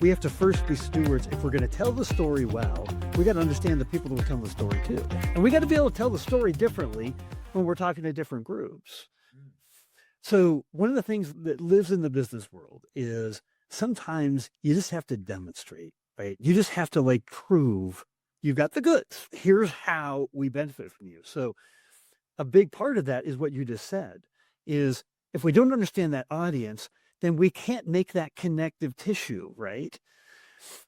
we have to first be stewards. If we're going to tell the story well, we got to understand the people that we're telling the story to. And we got to be able to tell the story differently when we're talking to different groups. So one of the things that lives in the business world is sometimes you just have to demonstrate, right? You just have to like prove you've got the goods. Here's how we benefit from you. So a big part of that is what you just said, is if we don't understand that audience, then we can't make that connective tissue, right?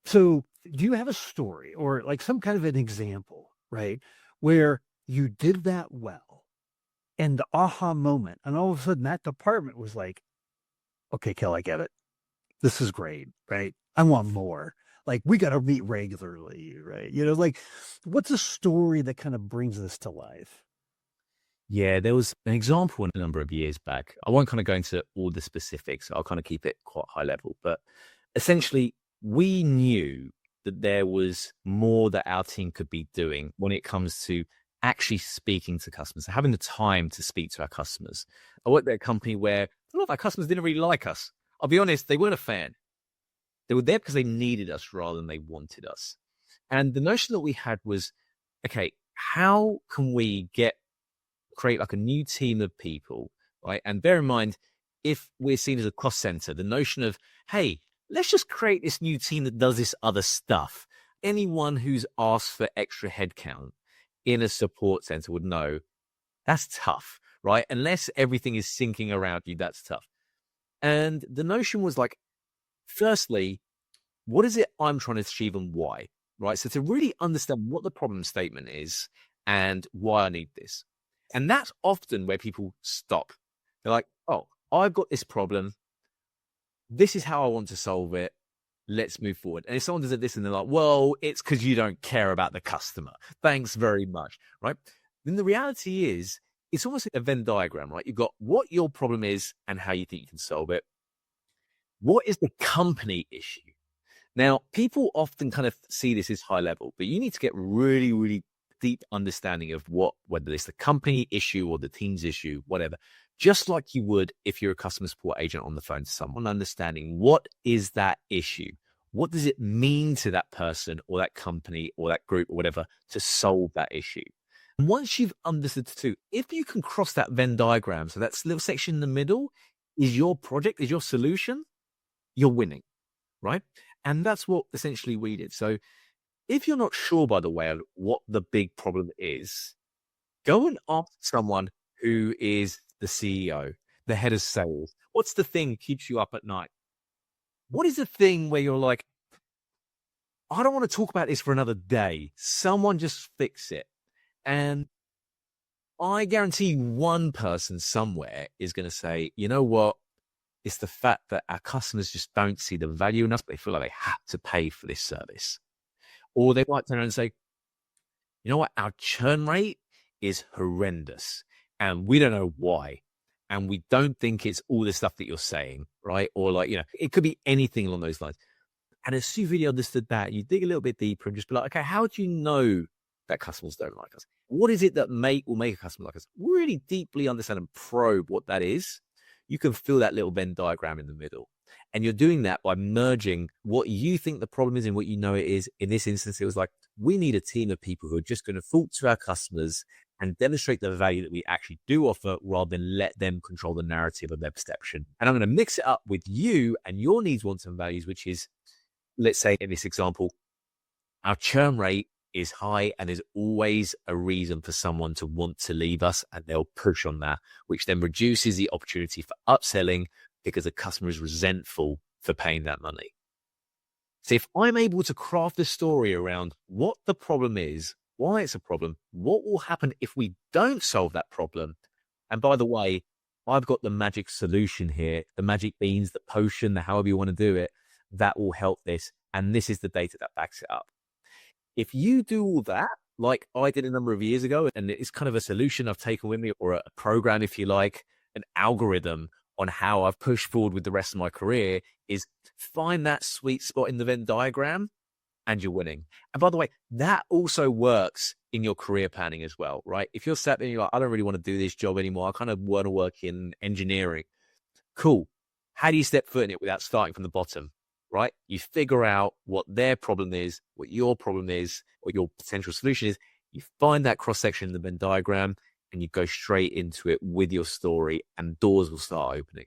So do you have a story or like some kind of an example, right, where you did that well and the aha moment, and all of a sudden that department was like, okay, Kel, I get it. This is great, right? I want more. Like, we got to meet regularly, right? You know, like, what's a story that kind of brings this to life? Yeah, there was an example a number of years back. I won't kind of go into all the specifics. I'll kind of keep it quite high level. But essentially, we knew that there was more that our team could be doing when it comes to actually speaking to customers, having the time to speak to our customers. I worked at a company where a lot of our customers didn't really like us. I'll be honest, they weren't a fan. They were there because they needed us rather than they wanted us. And the notion that we had was, okay, how can we create like a new team of people, right? And bear in mind, if we're seen as a cost center, the notion of, hey, let's just create this new team that does this other stuff. Anyone who's asked for extra headcount in a support center would know that's tough, right? Unless everything is syncing around you, that's tough. And the notion was like, firstly, what is it I'm trying to achieve and why, right? So to really understand what the problem statement is and why I need this. And that's often where people stop. They're like, oh, I've got this problem. This is how I want to solve it. Let's move forward. And if someone does this and they're like, well, it's because you don't care about the customer. Thanks very much, right? Then the reality is, it's almost like a Venn diagram, right? You've got what your problem is and how you think you can solve it. What is the company issue? Now, people often kind of see this as high level, but you need to get really, really deep understanding of whether it's the company issue or the team's issue, whatever, just like you would if you're a customer support agent on the phone to someone, understanding what is that issue? What does it mean to that person or that company or that group or whatever to solve that issue? And once you've understood the two, if you can cross that Venn diagram, so that little section in the middle is your project, is your solution, you're winning, right? And that's what essentially we did. So if you're not sure, by the way, what the big problem is, go and ask someone who is the CEO, the head of sales. What's the thing that keeps you up at night? What is the thing where you're like, I don't want to talk about this for another day. Someone just fix it. And I guarantee one person somewhere is going to say, you know what? It's the fact that our customers just don't see the value in us, but they feel like they have to pay for this service. Or they might turn around and say, you know what? Our churn rate is horrendous and we don't know why. And we don't think it's all the stuff that you're saying, right? Or like, it could be anything along those lines. And as soon as you understood that, you dig a little bit deeper and just be like, okay, how do you know that customers don't like us? What is it that will make a customer like us? Really deeply understand and probe what that is. You can feel that little Venn diagram in the middle. And you're doing that by merging what you think the problem is and what you know it is. In this instance, it was like, we need a team of people who are just going to talk to our customers and demonstrate the value that we actually do offer rather than let them control the narrative of their perception. And I'm going to mix it up with you and your needs, wants, and values, which is, let's say in this example, our churn rate is high and there's always a reason for someone to want to leave us and they'll push on that, which then reduces the opportunity for upselling because the customer is resentful for paying that money. So if I'm able to craft a story around what the problem is, why it's a problem, what will happen if we don't solve that problem, and by the way, I've got the magic solution here, the magic beans, the potion, the however you want to do it, that will help this. And this is the data that backs it up. If you do all that, like I did a number of years ago, and it's kind of a solution I've taken with me, or a program, if you like, an algorithm on how I've pushed forward with the rest of my career, is find that sweet spot in the Venn diagram and you're winning. And by the way, that also works in your career planning as well, right? If you're sat there and you're like, I don't really want to do this job anymore. I kind of want to work in engineering. Cool. How do you step foot in it without starting from the bottom? right? You figure out what their problem is, what your problem is, what your potential solution is. You find that cross section in the Venn diagram and you go straight into it with your story, and doors will start opening.